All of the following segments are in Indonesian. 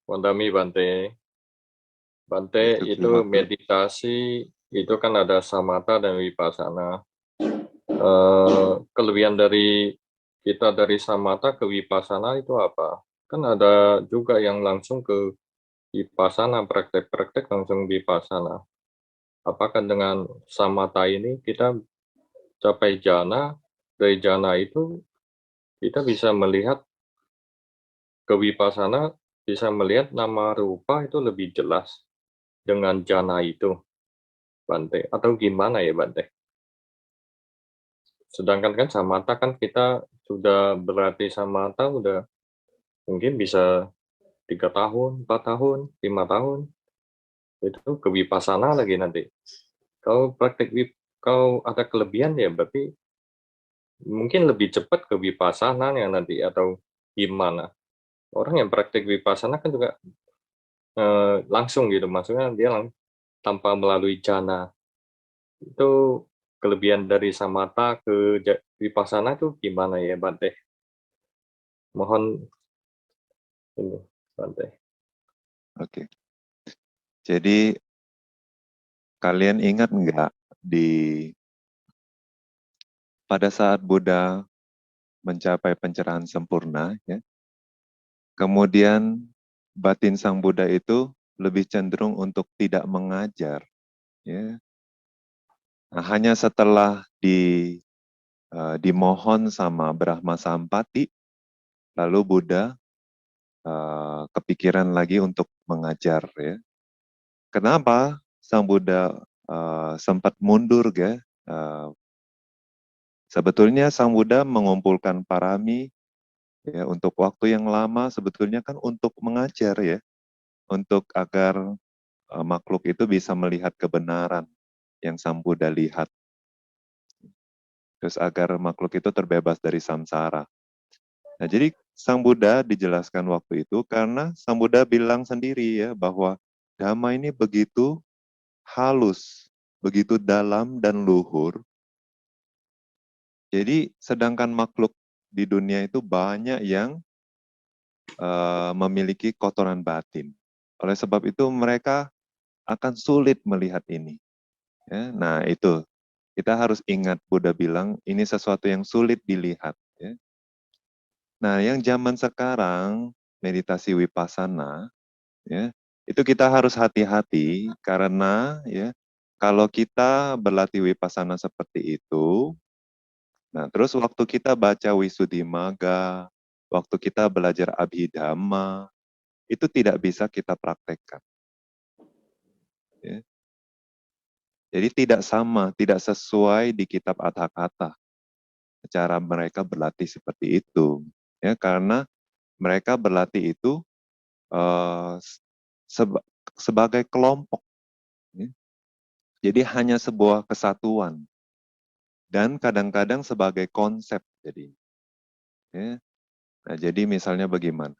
Wandami Bante. Bante Itu itu Kimaku. meditasi itu kan ada samatha dan vipassana. Kelebihan dari kita dari samatha ke vipassana itu apa? Kan ada juga yang langsung ke vipassana, praktek-praktek langsung vipassana. Apakah dengan samatha ini kita capai jana, dari jana itu kita bisa melihat ke vipassana, bisa melihat nama rupa itu lebih jelas dengan jana itu, Bante. Atau gimana ya, Bante? Sedangkan kan samatha kan kita sudah berlatih samatha udah mungkin bisa 3 tahun, 4 tahun, 5 tahun, itu ke vipassana lagi nanti. Kalau praktek kalau ada kelebihan ya berarti mungkin lebih cepat ke vipassana ya nanti atau gimana? Orang yang praktek vipassana kan juga langsung gitu, maksudnya dia tanpa melalui jana. Itu kelebihan dari samatha ke vipassana itu gimana ya, Bante? Mohon ini, Bante. Oke. Jadi kalian ingat nggak di pada saat Buddha mencapai pencerahan sempurna, ya, kemudian batin sang Buddha itu lebih cenderung untuk tidak mengajar. Ya. Nah, hanya setelah dimohon sama Brahma Sampati, lalu Buddha kepikiran lagi untuk mengajar. Ya. Kenapa sang Buddha sempat mundur, ya? Sebetulnya sang Buddha mengumpulkan parami ya untuk waktu yang lama, sebetulnya kan untuk mengajar, ya, untuk agar makhluk itu bisa melihat kebenaran yang sang Buddha lihat, terus agar makhluk itu terbebas dari samsara. Nah, jadi sang Buddha dijelaskan waktu itu karena sang Buddha bilang sendiri, ya, bahwa Dhamma ini begitu halus, begitu dalam dan luhur. Jadi sedangkan makhluk di dunia itu banyak yang memiliki kotoran batin. Oleh sebab itu mereka akan sulit melihat ini. Ya, nah itu, kita harus ingat Buddha bilang ini sesuatu yang sulit dilihat. Ya. Nah yang zaman sekarang, meditasi vipassana, ya, itu kita harus hati-hati karena ya kalau kita berlatih vipassana seperti itu, nah terus waktu kita baca Visuddhimagga, waktu kita belajar Abhidhamma, itu tidak bisa kita praktekkan. Ya. Jadi tidak sama, tidak sesuai di kitab Atthakatha cara mereka berlatih seperti itu. Ya, karena mereka berlatih itu uh, sebagai kelompok. Ya. Jadi hanya sebuah kesatuan dan kadang-kadang sebagai konsep. Jadi, ya. Nah, jadi misalnya bagaimana?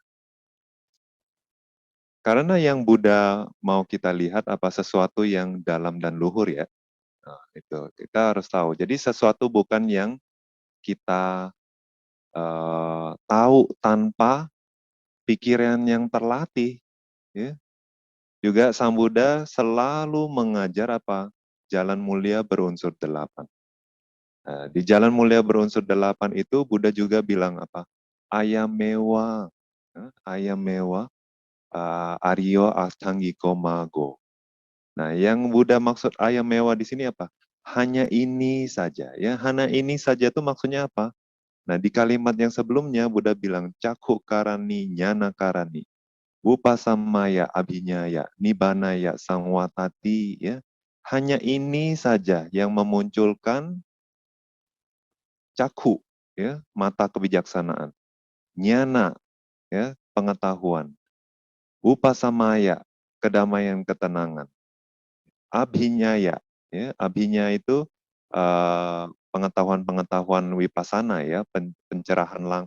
Karena yang Buddha mau kita lihat apa sesuatu yang dalam dan luhur, ya. Nah, itu kita harus tahu. Jadi sesuatu bukan yang kita tahu tanpa pikiran yang terlatih. Ya. Juga Sang Buddha selalu mengajar apa? Jalan mulia berunsur 8. Nah, di jalan mulia berunsur 8 itu Buddha juga bilang apa? Ayam mewah, ayam mewah, Aryo Ashtangiko Mago. Nah, yang Buddha maksud ayam mewah di sini apa? Hanya ini saja. Ya, hanya ini saja itu maksudnya apa? Nah, di kalimat yang sebelumnya Buddha bilang cakuk karani, nyana karani, upasamaya abhinyaya, nibanaya sangwatati, ya. Hanya ini saja yang memunculkan caku, ya, mata kebijaksanaan. Nyana, ya, pengetahuan. Upasamaya, kedamaian ketenangan. Abhinyaya, ya, abhinya itu pengetahuan-pengetahuan vipassana, ya, pencerahan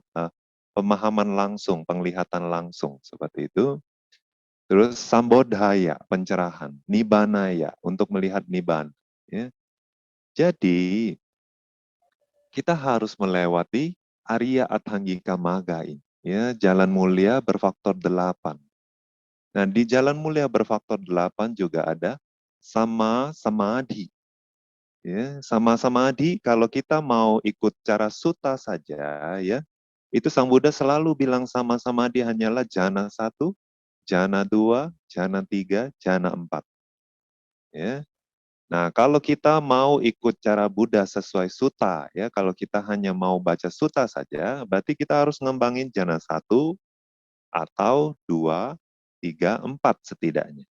pemahaman langsung, penglihatan langsung seperti itu. Terus sambodhaya, pencerahan, nibanaya untuk melihat niban. Ya. Jadi kita harus melewati Arya Athanggika Magga ini, ya, jalan mulia berfaktor 8. Nah, di Jalan Mulia Berfaktor 8 juga ada sama samadhi. Ya, sama samadhi kalau kita mau ikut cara sutta saja, ya, itu Sang Buddha selalu bilang sama samadhi hanyalah jana 1, jana 2, jana 3, jana 4. Ya. Nah, kalau kita mau ikut cara Buddha sesuai sutta, ya, kalau kita hanya mau baca sutta saja, berarti kita harus ngembangin jana 1 atau 2, 3, 4 setidaknya.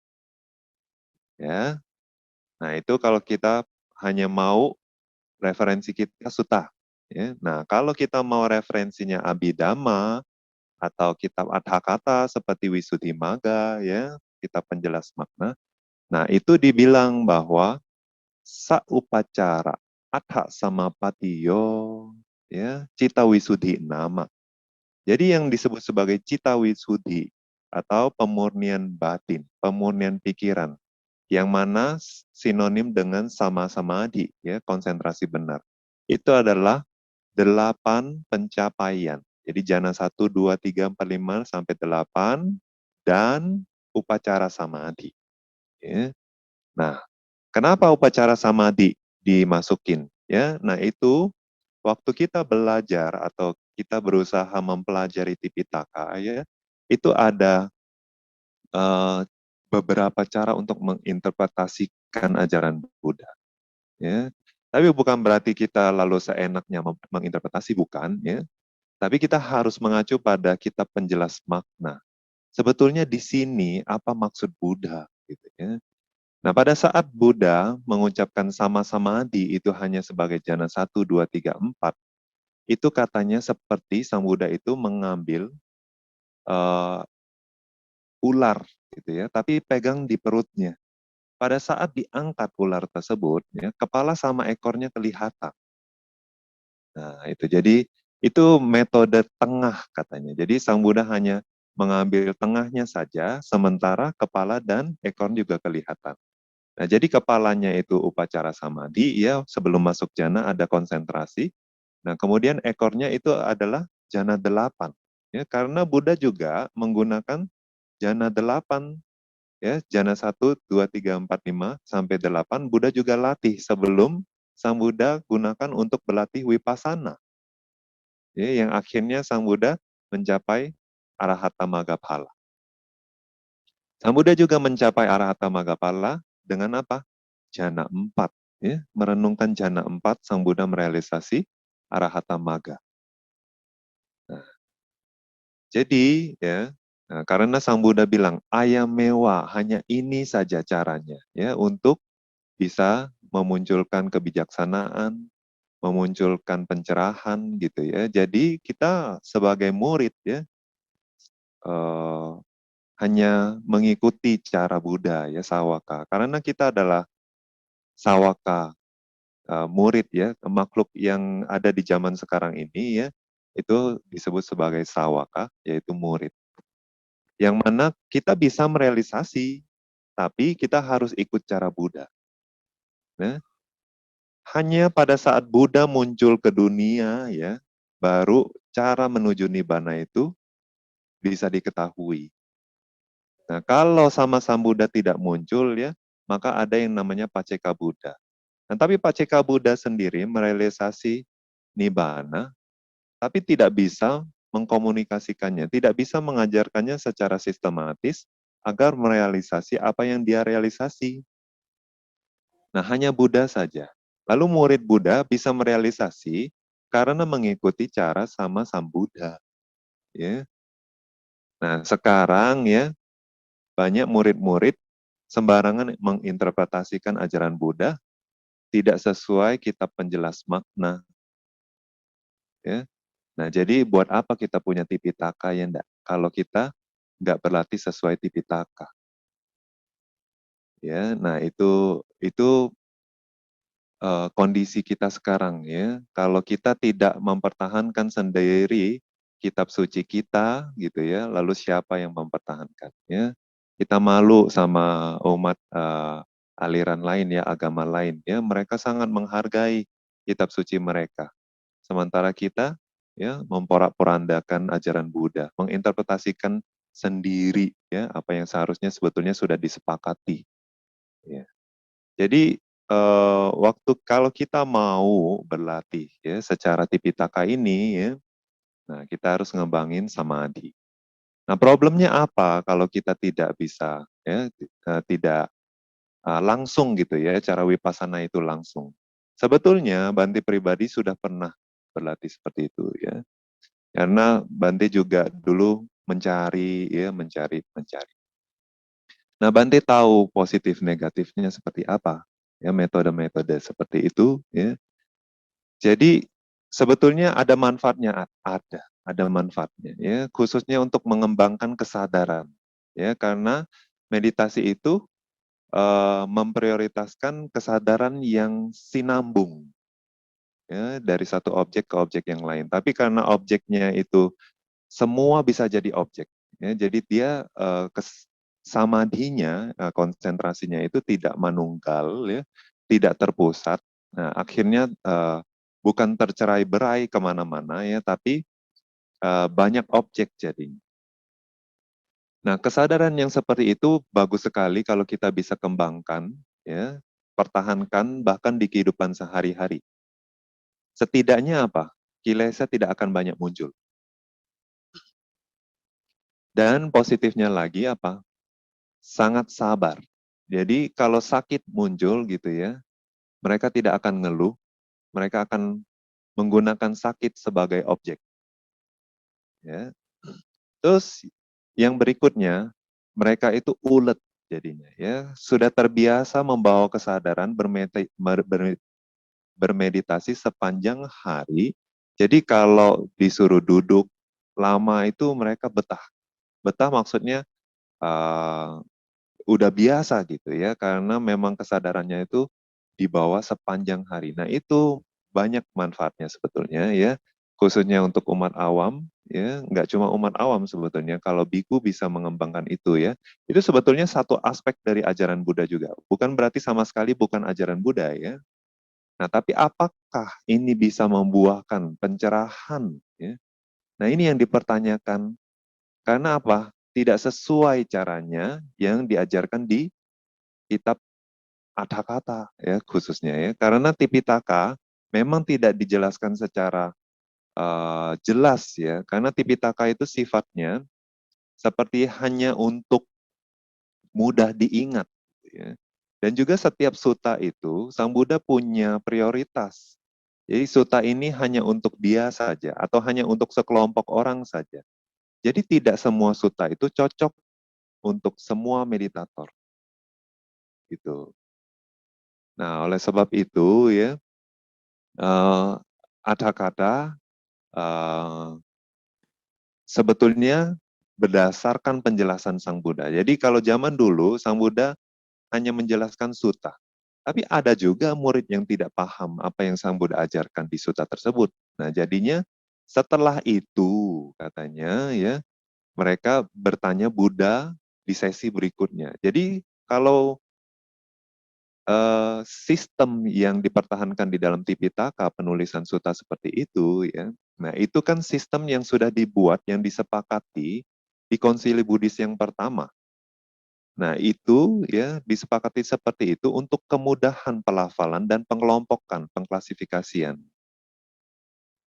Ya. Nah, itu kalau kita hanya mau referensi kita sutta. Ya. Nah, kalau kita mau referensinya Abhidhamma atau kitab Adhakata seperti Wisuddhimagga, ya, kitab penjelas makna. Nah, itu dibilang bahwa saupacara atha samapatiyo, ya, cita wisuddhi nama. Jadi yang disebut sebagai cita wisuddhi atau pemurnian batin, pemurnian pikiran, yang mana sinonim dengan sama samadhi, ya, konsentrasi benar. Itu adalah 8 pencapaian. Jadi jana 1, 2, 3, 4, 5, sampai 8, dan upacara samadhi. Ya. Nah, kenapa upacara samadhi dimasukin? Ya, nah itu waktu kita belajar atau kita berusaha mempelajari Tipitaka, ya, itu ada beberapa cara untuk menginterpretasikan ajaran Buddha. Ya, tapi bukan berarti kita lalu seenaknya menginterpretasi, bukan. Ya, tapi kita harus mengacu pada kitab penjelas makna. Sebetulnya di sini apa maksud Buddha? Gitu, ya. Nah, pada saat Buddha mengucapkan sama samadhi itu hanya sebagai jana 1, 2, 3, 4, itu katanya seperti Sang Buddha itu mengambil uh, ular, gitu ya, tapi pegang di perutnya. Pada saat diangkat ular tersebut, ya, kepala sama ekornya kelihatan. Nah, itu jadi itu metode tengah katanya. Jadi Sang Buddha hanya mengambil tengahnya saja, sementara kepala dan ekor juga kelihatan. Nah, jadi kepalanya itu upacara samadhi, ya, sebelum masuk jana ada konsentrasi. Nah, kemudian ekornya itu adalah jana 8. Ya, karena Buddha juga menggunakan jana 8, ya, jana 1, 2, 3, 4, 5, sampai 8, Buddha juga latih sebelum Sang Buddha gunakan untuk berlatih wipasana. Ya, yang akhirnya Sang Buddha mencapai Arahata Maggaphala. Sang Buddha juga mencapai Arahata Maggaphala dengan apa? Jana 4. Ya, merenungkan jana 4, Sang Buddha merealisasi Arahata Magga. Nah, jadi, ya, nah, karena Sang Buddha bilang, ayam mewah, hanya ini saja caranya, ya, untuk bisa memunculkan kebijaksanaan, memunculkan pencerahan, gitu ya. Jadi kita sebagai murid, ya, hanya mengikuti cara Buddha, ya, sawaka. Karena kita adalah sawaka, murid, ya, makhluk yang ada di zaman sekarang ini, ya, itu disebut sebagai sawaka, yaitu murid. Yang mana kita bisa merealisasi, tapi kita harus ikut cara Buddha. Nah, hanya pada saat Buddha muncul ke dunia, ya, baru cara menuju Nibbana itu bisa diketahui. Nah, kalau sama Sang Buddha tidak muncul, ya, maka ada yang namanya Paceka Buddha. Nah, tapi Paceka Buddha sendiri merealisasi Nibbana, tapi tidak bisa mengkomunikasikannya, tidak bisa mengajarkannya secara sistematis agar merealisasi apa yang dia realisasi. Nah, hanya Buddha saja. Lalu murid Buddha bisa merealisasi karena mengikuti cara sama Sang Buddha. Ya. Nah, sekarang, ya, banyak murid-murid sembarangan menginterpretasikan ajaran Buddha tidak sesuai kitab penjelas makna. Ya. Nah, jadi buat apa kita punya Tipitaka, ya enggak? Kalau kita nggak berlatih sesuai Tipitaka. Ya, nah itu kondisi kita sekarang, ya. Kalau kita tidak mempertahankan sendiri kitab suci kita, gitu ya, lalu siapa yang mempertahankan? Ya, kita malu sama umat aliran lain, ya, agama lain, ya, mereka sangat menghargai kitab suci mereka. Sementara kita, ya, memporak-porandakan ajaran Buddha, menginterpretasikan sendiri, ya, apa yang yang seharusnya sebetulnya sudah disepakati. Ya. Jadi waktu kalau kita mau berlatih ya secara Tipitaka ini ya, nah kita harus ngembangin samadhi. Nah problemnya apa kalau kita tidak bisa ya tidak langsung gitu ya cara wipasana itu langsung. Sebetulnya Bante pribadi sudah pernah berlatih seperti itu ya. Karena Bante juga dulu mencari. Nah, Bante tahu positif negatifnya seperti apa. Ya, metode-metode seperti itu ya. Jadi sebetulnya ada manfaatnya, ada manfaatnya ya, khususnya untuk mengembangkan kesadaran. Ya, karena meditasi itu memprioritaskan kesadaran yang sinambung ya dari satu objek ke objek yang lain. Tapi karena objeknya itu semua bisa jadi objek. Ya, jadi dia samadhinya, konsentrasinya itu tidak manunggal, ya, tidak terpusat. Nah, akhirnya bukan tercerai-berai kemana-mana, ya, tapi banyak objek jadinya. Nah, kesadaran yang seperti itu bagus sekali kalau kita bisa kembangkan, ya, pertahankan bahkan di kehidupan sehari-hari. Setidaknya apa? Kilesa tidak akan banyak muncul. Dan positifnya lagi apa? Sangat sabar. Jadi kalau sakit muncul gitu ya, mereka tidak akan ngeluh, mereka akan menggunakan sakit sebagai objek. Ya. Terus yang berikutnya, mereka itu ulet jadinya ya, sudah terbiasa membawa kesadaran bermeditasi sepanjang hari. Jadi kalau disuruh duduk lama itu mereka betah. Betah maksudnya udah biasa gitu ya, karena memang kesadarannya itu dibawa sepanjang hari. Nah itu banyak manfaatnya sebetulnya ya, khususnya untuk umat awam ya, nggak cuma umat awam sebetulnya, kalau biku bisa mengembangkan itu ya, itu sebetulnya satu aspek dari ajaran Buddha juga, bukan berarti sama sekali bukan ajaran Buddha ya. Nah tapi apakah ini bisa membuahkan pencerahan ya? Nah ini yang dipertanyakan, karena apa? Tidak sesuai caranya yang diajarkan di kitab Adhakata ya khususnya ya. Karena Tipitaka memang tidak dijelaskan secara jelas ya. Karena Tipitaka itu sifatnya seperti hanya untuk mudah diingat ya. Dan juga setiap sutta itu Sang Buddha punya prioritas. Jadi sutta ini hanya untuk dia saja atau hanya untuk sekelompok orang saja. Jadi tidak semua sutta itu cocok untuk semua meditator. Gitu. Nah, oleh sebab itu ya, ada kata sebetulnya berdasarkan penjelasan Sang Buddha. Jadi kalau zaman dulu Sang Buddha hanya menjelaskan sutta, tapi ada juga murid yang tidak paham apa yang Sang Buddha ajarkan di sutta tersebut. Nah, jadinya setelah itu katanya ya mereka bertanya Buddha di sesi berikutnya. Jadi kalau sistem yang dipertahankan di dalam Tipitaka penulisan sutta seperti itu ya. Nah, itu kan sistem yang sudah dibuat yang disepakati di Konsili Buddhis yang pertama. Nah, itu ya disepakati seperti itu untuk kemudahan pelafalan dan pengelompokan, pengklasifikasian.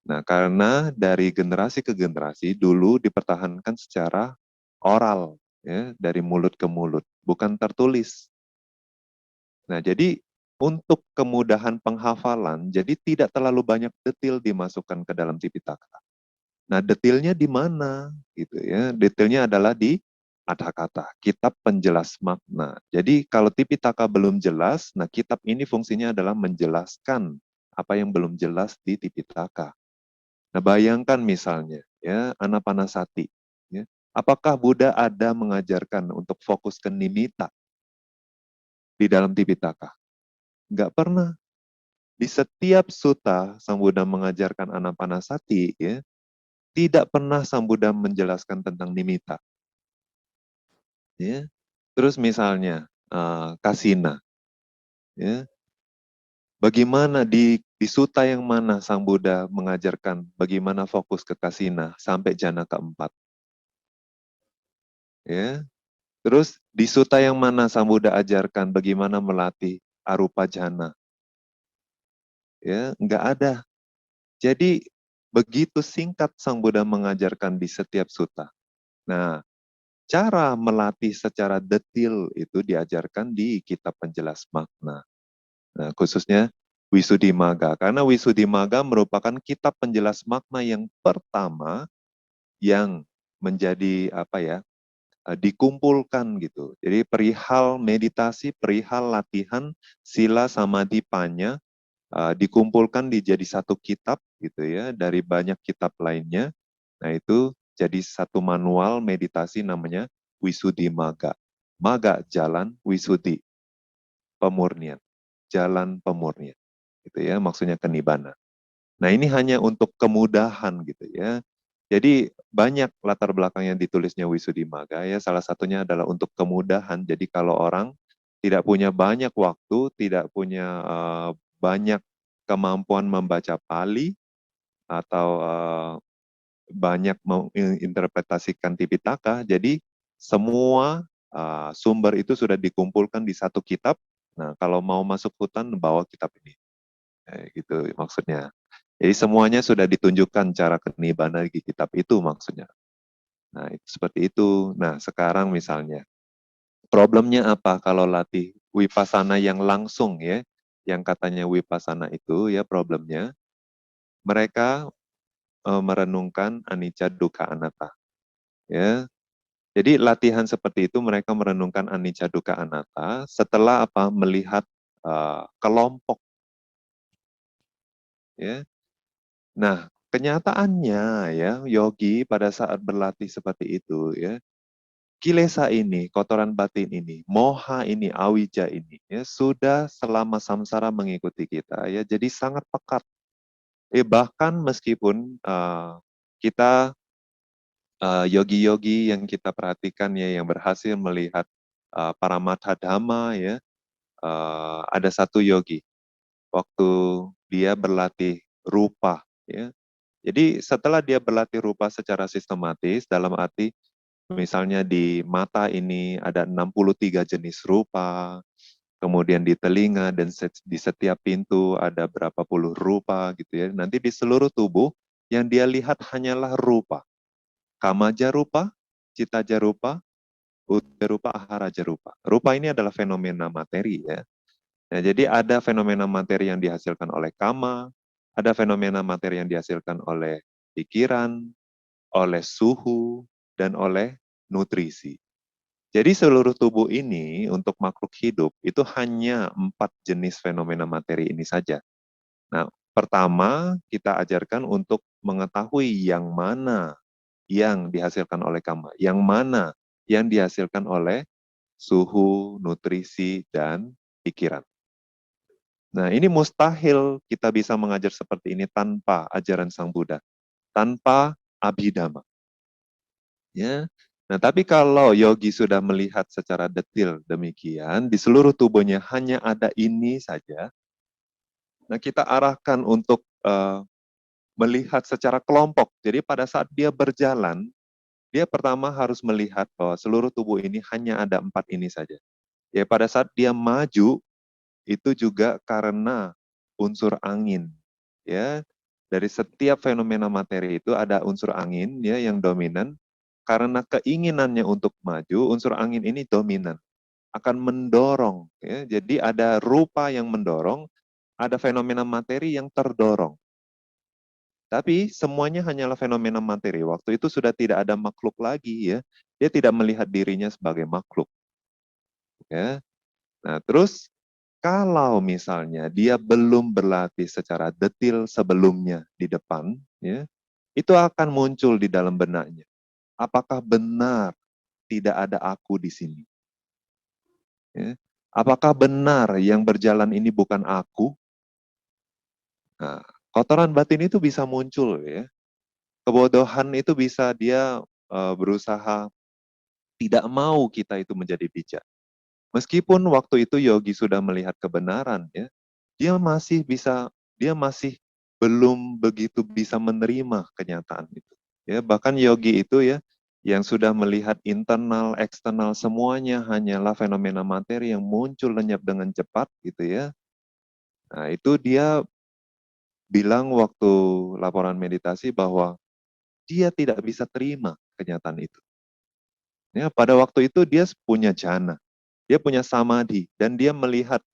Nah, karena dari generasi ke generasi dulu dipertahankan secara oral ya, dari mulut ke mulut, bukan tertulis. Nah, jadi untuk kemudahan penghafalan, jadi tidak terlalu banyak detail dimasukkan ke dalam Tipitaka. Nah, detailnya di mana? Gitu ya. Detailnya adalah di Adhakata, kitab penjelas makna. Jadi kalau Tipitaka belum jelas, nah kitab ini fungsinya adalah menjelaskan apa yang belum jelas di Tipitaka. Nah, bayangkan misalnya ya Anapanasati, ya. Apakah Buddha ada mengajarkan untuk fokus ke nimitta di dalam Tipitaka? Nggak pernah. Di setiap sutta Sang Buddha mengajarkan Anapanasati, ya, tidak pernah Sang Buddha menjelaskan tentang nimitta. Ya. Terus misalnya kasina, ya, bagaimana di sutta yang mana Sang Buddha mengajarkan bagaimana fokus ke kasina sampai jana keempat? Ya. Terus di sutta yang mana Sang Buddha ajarkan bagaimana melatih arupa jhana? Ya, enggak ada. Jadi begitu singkat Sang Buddha mengajarkan di setiap sutta. Nah, cara melatih secara detil itu diajarkan di kitab penjelas makna. Nah, khususnya Visuddhimagga. Karena Visuddhimagga merupakan kitab penjelas makna yang pertama yang menjadi apa ya, dikumpulkan gitu. Jadi perihal meditasi, perihal latihan sila samadhi panya dikumpulkan jadi satu kitab gitu ya dari banyak kitab lainnya. Nah, itu jadi satu manual meditasi namanya Visuddhimagga. Magga jalan, Visuddhi pemurnian. Jalan pemurnian. Gitu ya, maksudnya kenibbana. Nah, ini hanya untuk kemudahan gitu ya. Jadi banyak latar belakang yang ditulisnya Visuddhimagga ya, salah satunya adalah untuk kemudahan. Jadi kalau orang tidak punya banyak waktu, tidak punya banyak kemampuan membaca Pali atau banyak menginterpretasikan Tipitaka, jadi semua sumber itu sudah dikumpulkan di satu kitab. Nah, kalau mau masuk hutan bawa kitab ini. Gitu maksudnya. Jadi semuanya sudah ditunjukkan cara kenibbana di kitab itu maksudnya. Nah, itu seperti itu. Nah, sekarang misalnya, problemnya apa kalau latih wipasana yang langsung ya, yang katanya wipasana itu ya problemnya, mereka merenungkan anicca dukkha anatta. Ya, jadi latihan seperti itu mereka merenungkan anicca dukkha anatta setelah apa? Melihat kelompok ya. Nah, kenyataannya ya, yogi pada saat berlatih seperti itu ya, kilesa ini, kotoran batin ini, moha ini, awija ini ya sudah selama samsara mengikuti kita ya, jadi sangat pekat. Bahkan meskipun kita yogi-yogi yang kita perhatikan ya yang berhasil melihat Paramatha Dhamma ya, ada satu yogi waktu dia berlatih rupa ya. Jadi setelah dia berlatih rupa secara sistematis dalam arti misalnya di mata ini ada 63 jenis rupa, kemudian di telinga dan di setiap pintu ada berapa puluh rupa gitu ya. Nanti di seluruh tubuh yang dia lihat hanyalah rupa. Kamaja rupa, citaja rupa, udaya rupa, aharaja rupa. Rupa ini adalah fenomena materi ya. Nah, jadi ada fenomena materi yang dihasilkan oleh kama, ada fenomena materi yang dihasilkan oleh pikiran, oleh suhu, dan oleh nutrisi. Jadi seluruh tubuh ini untuk makhluk hidup itu hanya 4 jenis fenomena materi ini saja. Nah, pertama kita ajarkan untuk mengetahui yang mana yang dihasilkan oleh kama, yang mana yang dihasilkan oleh suhu, nutrisi, dan pikiran. Nah, ini mustahil kita bisa mengajar seperti ini tanpa ajaran Sang Buddha, tanpa abhidhamma. Ya. Nah, tapi kalau yogi sudah melihat secara detil demikian, di seluruh tubuhnya hanya ada ini saja, nah kita arahkan untuk melihat secara kelompok. Jadi pada saat dia berjalan, dia pertama harus melihat bahwa seluruh tubuh ini hanya ada 4 ini saja. Ya, pada saat dia maju, itu juga karena unsur angin. Ya, dari setiap fenomena materi itu ada unsur angin ya yang dominan. Karena keinginannya untuk maju, unsur angin ini dominan, akan mendorong. Ya. Jadi ada rupa yang mendorong, ada fenomena materi yang terdorong. Tapi semuanya hanyalah fenomena materi. Waktu itu sudah tidak ada makhluk lagi ya. Dia tidak melihat dirinya sebagai makhluk. Ya. Nah, terus kalau misalnya dia belum berlatih secara detil sebelumnya di depan, ya, itu akan muncul di dalam benaknya. Apakah benar tidak ada aku di sini? Ya. Apakah benar yang berjalan ini bukan aku? Nah, kotoran batin itu bisa muncul ya. Kebodohan itu bisa dia berusaha tidak mau kita itu menjadi bijak. Meskipun waktu itu yogi sudah melihat kebenaran ya, dia masih belum begitu bisa menerima kenyataan itu. Ya, bahkan yogi itu ya yang sudah melihat internal, eksternal, semuanya hanyalah fenomena materi yang muncul lenyap dengan cepat, gitu ya. Nah, itu dia bilang waktu laporan meditasi bahwa dia tidak bisa terima kenyataan itu. Ya, pada waktu itu dia punya jhana, dia punya samadhi, dan dia melihat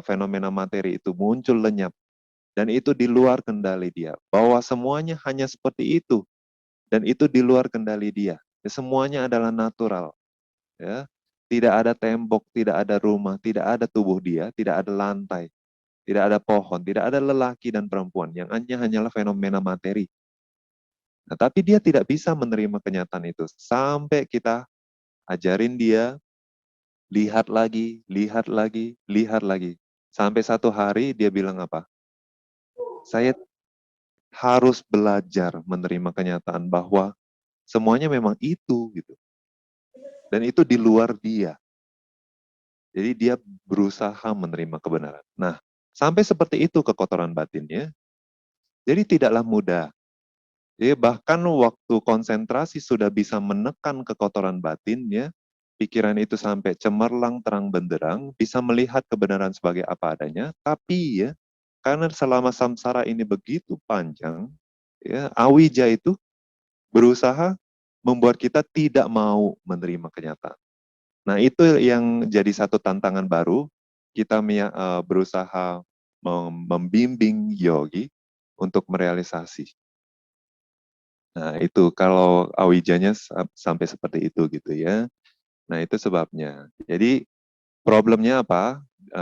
fenomena materi itu muncul lenyap, dan itu di luar kendali dia. Bahwa semuanya hanya seperti itu, dan itu di luar kendali dia. Ya, semuanya adalah natural. Ya, tidak ada tembok, tidak ada rumah, tidak ada tubuh dia, tidak ada lantai, tidak ada pohon, tidak ada lelaki dan perempuan. Yang hanyalah fenomena materi. Nah, tapi dia tidak bisa menerima kenyataan itu sampai kita ajarin dia lihat lagi, lihat lagi, lihat lagi. Sampai satu hari dia bilang apa? Saya harus belajar menerima kenyataan bahwa semuanya memang itu gitu. Dan itu di luar dia. Jadi dia berusaha menerima kebenaran. Nah, sampai seperti itu kekotoran batinnya. Jadi tidaklah mudah. Jadi bahkan waktu konsentrasi sudah bisa menekan kekotoran batin, ya, pikiran itu sampai cemerlang terang benderang, bisa melihat kebenaran sebagai apa adanya, tapi ya, karena selama samsara ini begitu panjang, ya, awija itu berusaha membuat kita tidak mau menerima kenyataan. Nah, itu yang jadi satu tantangan baru, kita berusaha membimbing yogi untuk merealisasi. Nah, itu kalau awijanya sampai seperti itu gitu ya. Nah, itu sebabnya. Jadi problemnya apa?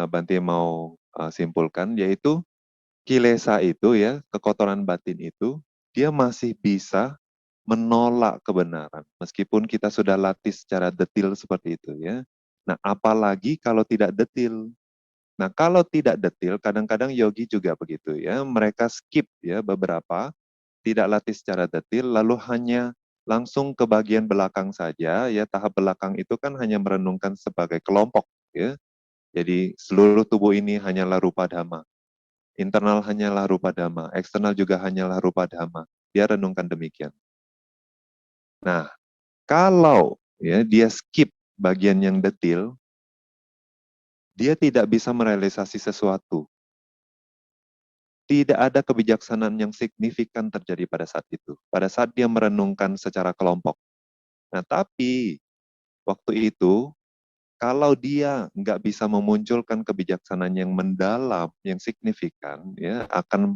Bante mau simpulkan, yaitu kilesa itu ya, kekotoran batin itu, dia masih bisa menolak kebenaran. Meskipun kita sudah latih secara detil seperti itu ya. Nah, apalagi kalau tidak detil. Nah, kalau tidak detil, kadang-kadang yogi juga begitu ya. Mereka skip ya beberapa, tidak latih secara detil, lalu hanya langsung ke bagian belakang saja, ya tahap belakang itu kan hanya merenungkan sebagai kelompok, ya. Jadi seluruh tubuh ini hanyalah rupa dhamma, internal hanyalah rupa dhamma, eksternal juga hanyalah rupa dhamma. Dia renungkan demikian. Nah, kalau ya dia skip bagian yang detil, dia tidak bisa merealisasi sesuatu. Tidak ada kebijaksanaan yang signifikan terjadi pada saat itu. Pada saat dia merenungkan secara kelompok. Nah, tapi waktu itu, kalau dia nggak bisa memunculkan kebijaksanaan yang mendalam, yang signifikan, ya akan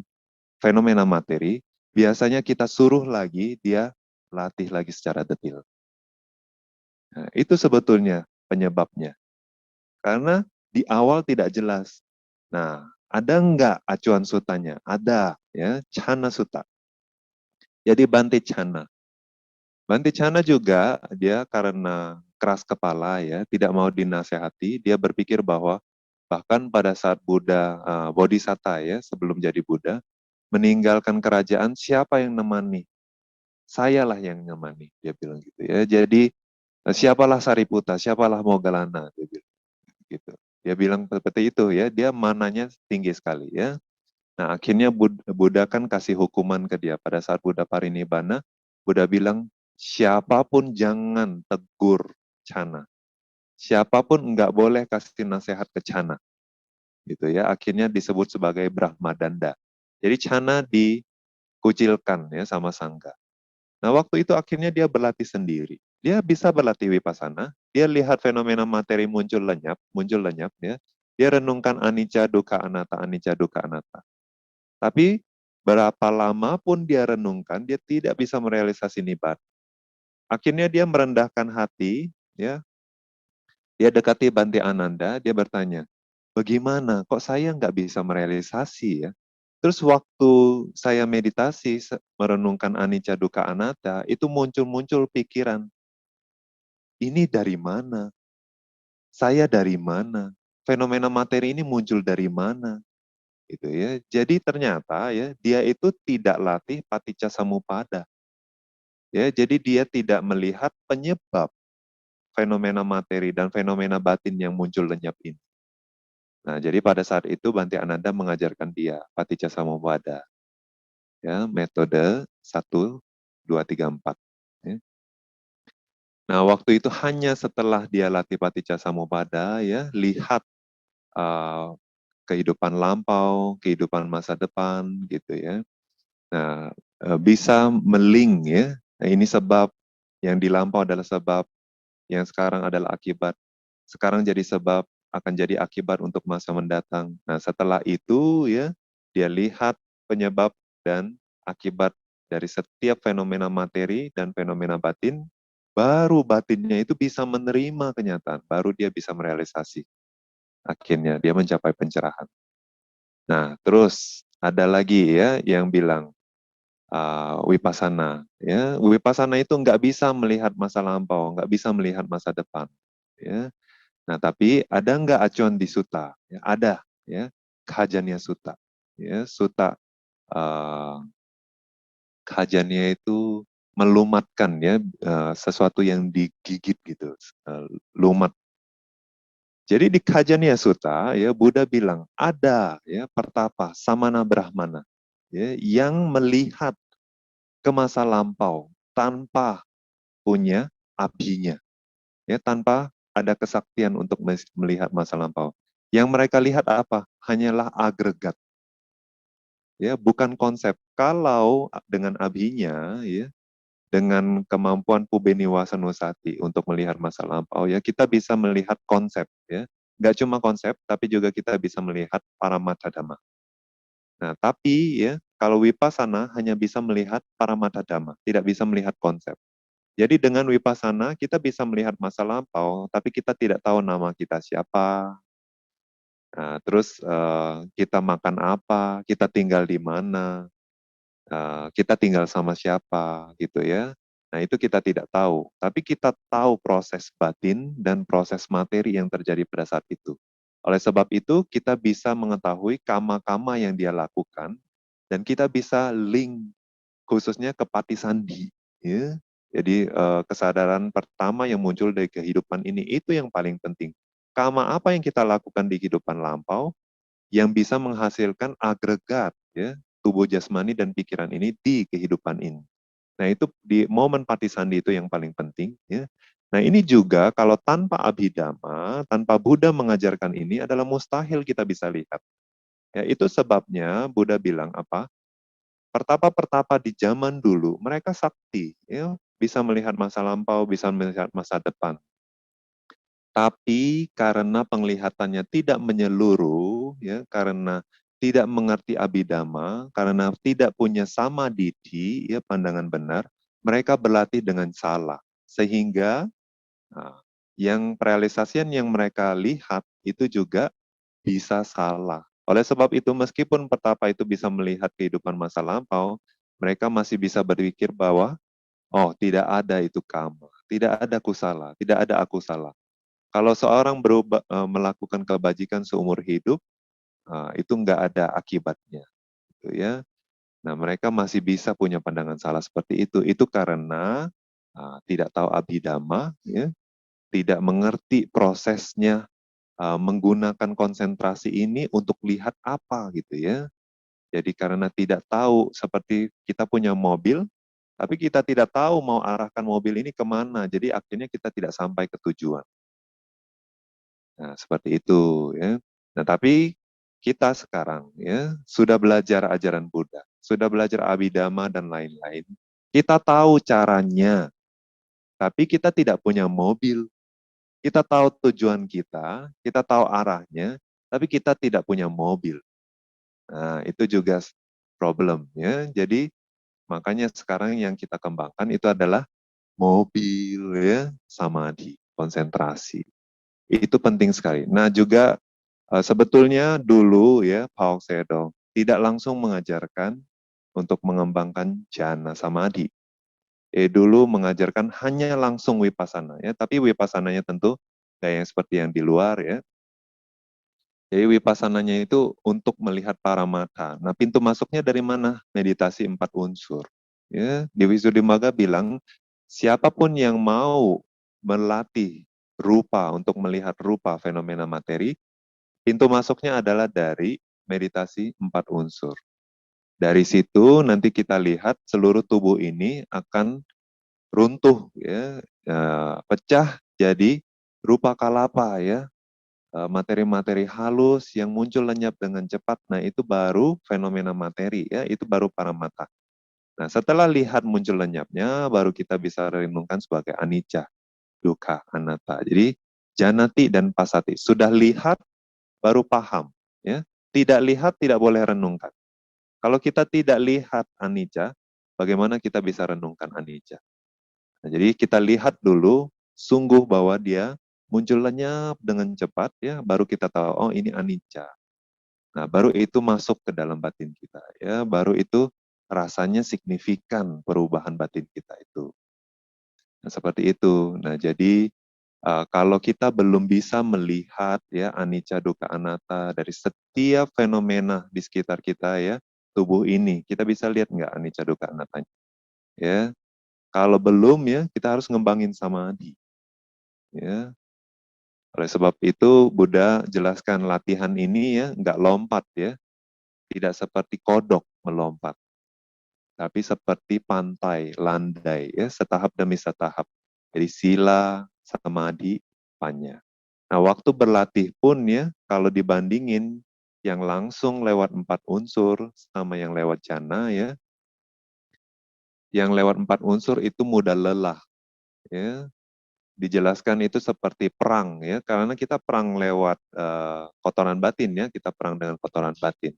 fenomena materi, biasanya kita suruh lagi, dia latih lagi secara detil. Nah, itu sebetulnya penyebabnya. Karena di awal tidak jelas. Nah, ada nggak acuan sutanya? Ada, ya, Chana Sutta. Jadi Bante Chana. Bante Chana juga dia karena keras kepala ya, tidak mau dinasehati, dia berpikir bahwa bahkan pada saat Buddha Bodhisatta ya, sebelum jadi Buddha, meninggalkan kerajaan, siapa yang nemani? Sayalah yang nemani, dia bilang gitu ya. Jadi siapalah Sariputta, siapalah Moggallana, dia bilang gitu. Dia bilang seperti itu ya, dia mananya tinggi sekali ya. Nah, akhirnya Buddha kan kasih hukuman ke dia. Pada saat Buddha parinibbana, Buddha bilang, siapapun jangan tegur Chana. Siapapun nggak boleh kasih nasihat ke Chana. Gitu ya. Akhirnya disebut sebagai Brahmadanda. Jadi Chana dikucilkan ya sama Sangga. Nah, waktu itu akhirnya dia berlatih sendiri. Dia bisa berlatih vipassana, dia lihat fenomena materi muncul lenyap ya. Dia renungkan anicca, dukkha, anatta, anicca, dukkha, anatta. Tapi berapa lama pun dia renungkan, dia tidak bisa merealisasi nibbana. Akhirnya dia merendahkan hati, ya. Dia dekati Bante Ananda, dia bertanya, bagaimana kok saya nggak bisa merealisasi ya? Terus waktu saya meditasi, merenungkan anicca dukkha anatta, itu muncul-muncul pikiran, ini dari mana? Saya dari mana? Fenomena materi ini muncul dari mana? Gitu ya. Jadi ternyata ya dia itu tidak latih paticca samuppada. Ya, jadi dia tidak melihat penyebab fenomena materi dan fenomena batin yang muncul lenyap ini. Nah, jadi pada saat itu Bante Ananda mengajarkan dia paticca samuppada. Ya, metode 1, 2, 3, 4. Ya. Nah, waktu itu hanya setelah dia latih paticca samuppada, ya, lihat uh, kehidupan lampau, kehidupan masa depan, gitu ya. Nah, bisa meling ya. Nah, ini sebab yang di lampau adalah sebab, yang sekarang adalah akibat. Sekarang jadi sebab, akan jadi akibat untuk masa mendatang. Nah, setelah itu ya, dia lihat penyebab dan akibat dari setiap fenomena materi dan fenomena batin, baru batinnya itu bisa menerima kenyataan, baru dia bisa merealisasi. Akhirnya dia mencapai pencerahan. Nah, terus ada lagi ya yang bilang wipasana. Ya, wipasana itu nggak bisa melihat masa lampau, nggak bisa melihat masa depan. Ya, nah tapi ada nggak acuan di suta? Ya, ada. Ya, Khajanya Sutta. Ya, Sutta Khajanya itu melumatkan ya sesuatu yang digigit gitu, lumat. Jadi di Khajanya Sutta ya Buddha bilang ada ya pertapa samana brahmana ya yang melihat ke masa lampau tanpa punya apinya, ya tanpa ada kesaktian untuk melihat masa lampau. Yang mereka lihat apa? Hanyalah agregat, ya bukan konsep. Kalau dengan abinya, ya dengan kemampuan Pubeniwasa Nusati untuk melihat masa lampau, ya kita bisa melihat konsep, ya nggak cuma konsep, tapi juga kita bisa melihat paramata dhamma. Nah, tapi ya kalau wipasana hanya bisa melihat paramata dhamma, tidak bisa melihat konsep. Jadi dengan wipasana kita bisa melihat masa lampau, tapi kita tidak tahu nama kita siapa. Nah, terus kita makan apa, kita tinggal di mana, kita tinggal sama siapa, gitu ya. Nah itu kita tidak tahu, tapi kita tahu proses batin dan proses materi yang terjadi pada saat itu. Oleh sebab itu kita bisa mengetahui kama-kama yang dia lakukan dan kita bisa link khususnya ke Patisandi. Ya. Jadi kesadaran pertama yang muncul dari kehidupan ini itu yang paling penting. Kama apa yang kita lakukan di kehidupan lampau yang bisa menghasilkan agregat ya tubuh jasmani dan pikiran ini di kehidupan ini. Nah itu di momen Patisandi itu yang paling penting ya. Nah ini juga kalau tanpa abhidhamma, tanpa Buddha mengajarkan ini adalah mustahil kita bisa lihat. Ya itu sebabnya Buddha bilang apa? Pertapa-pertapa di zaman dulu, mereka sakti, ya, bisa melihat masa lampau, bisa melihat masa depan. Tapi karena penglihatannya tidak menyeluruh, ya, karena tidak mengerti abidama, karena tidak punya samadhi, ya, pandangan benar, mereka berlatih dengan salah. Sehingga nah, yang realisasian yang mereka lihat itu juga bisa salah. Oleh sebab itu, meskipun petapa itu bisa melihat kehidupan masa lampau, mereka masih bisa berpikir bahwa, oh tidak ada itu kama, tidak ada kusala, tidak ada aku salah. Kalau seorang melakukan kebajikan seumur hidup, itu nggak ada akibatnya. Gitu ya. Nah mereka masih bisa punya pandangan salah seperti itu. Itu karena tidak tahu abhidhamma, ya, tidak mengerti prosesnya menggunakan konsentrasi ini untuk lihat apa gitu ya. Jadi karena tidak tahu, seperti kita punya mobil, tapi kita tidak tahu mau arahkan mobil ini kemana. Jadi akhirnya kita tidak sampai ke tujuan. Nah seperti itu ya. Nah tapi kita sekarang ya sudah belajar ajaran Buddha, sudah belajar Abhidhamma dan lain-lain. Kita tahu caranya, tapi kita tidak punya mobil. Kita tahu tujuan kita tahu arahnya, tapi kita tidak punya mobil. Nah, itu juga problem ya. Jadi makanya sekarang yang kita kembangkan itu adalah mobil ya, samadhi, konsentrasi. Itu penting sekali. Nah, juga sebetulnya dulu ya Paul Sedong tidak langsung mengajarkan untuk mengembangkan jhana samadhi. Dulu mengajarkan hanya langsung wipasana ya, tapi wipassananya tentu kayak yang seperti yang di luar ya. Jadi wipassananya itu untuk melihat paramata. Nah, pintu masuknya dari mana? Meditasi 4 unsur. Ya, di Visuddhimagga bilang, siapapun yang mau melatih rupa untuk melihat rupa fenomena materi, pintu masuknya adalah dari meditasi 4 unsur. Dari situ nanti kita lihat seluruh tubuh ini akan runtuh, ya, pecah jadi rupa kalapa, ya, materi-materi halus yang muncul lenyap dengan cepat. Nah, itu baru fenomena materi, ya, itu baru paramata. Nah, setelah lihat muncul lenyapnya, baru kita bisa renungkan sebagai anicca, dukkha, anatta. Jadi janati dan pasati. Sudah lihat baru paham, ya. Tidak lihat tidak boleh renungkan. Kalau kita tidak lihat anicca, bagaimana kita bisa renungkan anicca? Nah, jadi kita lihat dulu sungguh bahwa dia muncul lenyap dengan cepat, ya, baru kita tahu oh ini anicca. Nah, baru itu masuk ke dalam batin kita, ya, baru itu rasanya signifikan perubahan batin kita itu. Nah, seperti itu. Nah, jadi kalau kita belum bisa melihat, ya, anicca, dukkha, anatta dari setiap fenomena di sekitar kita, ya, tubuh ini, kita bisa lihat nggak anicca, dukkha, anattanya? Ya, kalau belum, ya, kita harus ngembangin samadhi. Ya, oleh sebab itu Buddha jelaskan latihan ini, ya, nggak lompat, ya, tidak seperti kodok melompat, tapi seperti pantai, landai, ya, setahap demi setahap. Jadi sila, samadhi, panya. Nah, waktu berlatih pun, ya, kalau dibandingin yang langsung lewat 4 unsur sama yang lewat jana, ya, yang lewat 4 unsur itu mudah lelah, ya. Dijelaskan itu seperti perang, ya, karena kita perang lewat kotoran batin, ya, kita perang dengan kotoran batin.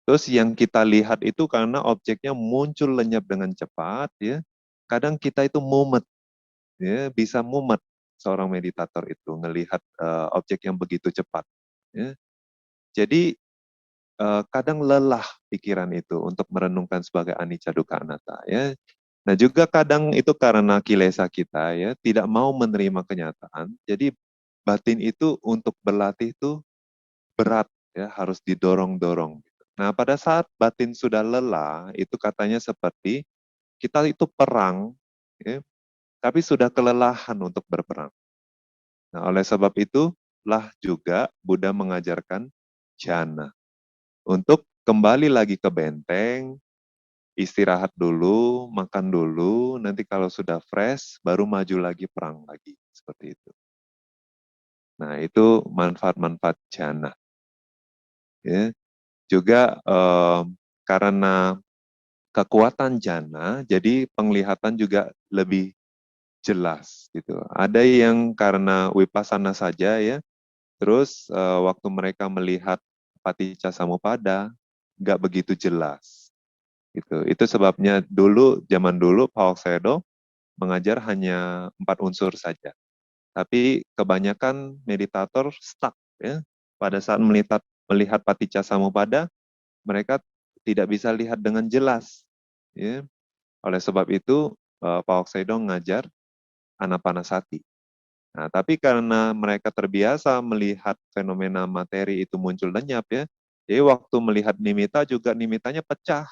Terus yang kita lihat itu karena objeknya muncul lenyap dengan cepat, ya, kadang kita itu mumet, ya, bisa mumet seorang meditator itu ngelihat objek yang begitu cepat, ya. Jadi kadang lelah pikiran itu untuk merenungkan sebagai anicca, dukkha, anatta, ya. Nah, juga kadang itu karena kilesa kita, ya, tidak mau menerima kenyataan. Jadi batin itu untuk berlatih itu berat, ya, harus didorong-dorong. Nah, pada saat batin sudah lelah, itu katanya seperti kita itu perang, ya, tapi sudah kelelahan untuk berperang. Nah, oleh sebab itulah juga Buddha mengajarkan jhana. Untuk kembali lagi ke benteng, istirahat dulu, makan dulu, nanti kalau sudah fresh, baru maju lagi perang lagi. Seperti itu. Nah, itu manfaat-manfaat jhana. Ya. Juga karena kekuatan jhana, jadi penglihatan juga lebih jelas. Gitu. Ada yang karena vipassana saja, ya, terus waktu mereka melihat paticca samuppada, nggak begitu jelas. Gitu. Itu sebabnya zaman dulu Pak Hoksedo mengajar hanya 4 unsur saja. Tapi kebanyakan meditator stuck, ya. Pada saat melihat paticca samuppada, mereka tidak bisa lihat dengan jelas. Ya. Oleh sebab itu Pak Hoksedo mengajar anapanasati. Nah, tapi karena mereka terbiasa melihat fenomena materi itu muncul lenyap, ya. Jadi waktu melihat nimitta juga nimitanya pecah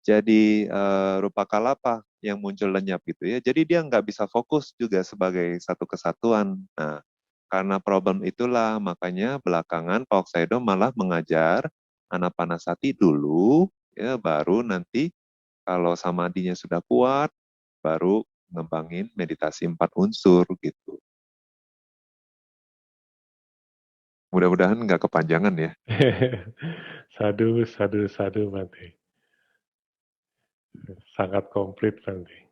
jadi rupa kalapa yang muncul lenyap gitu, ya. Jadi dia nggak bisa fokus juga sebagai satu kesatuan. Nah, karena problem itulah makanya belakangan Pak Oksaido malah mengajar anapanasati dulu, ya, baru nanti kalau samadhinya sudah kuat, baru ngembangin meditasi 4 unsur gitu. Mudah-mudahan nggak kepanjangan ya. Sadu, sadu, sadu, Bante. Sangat komplit, Bante.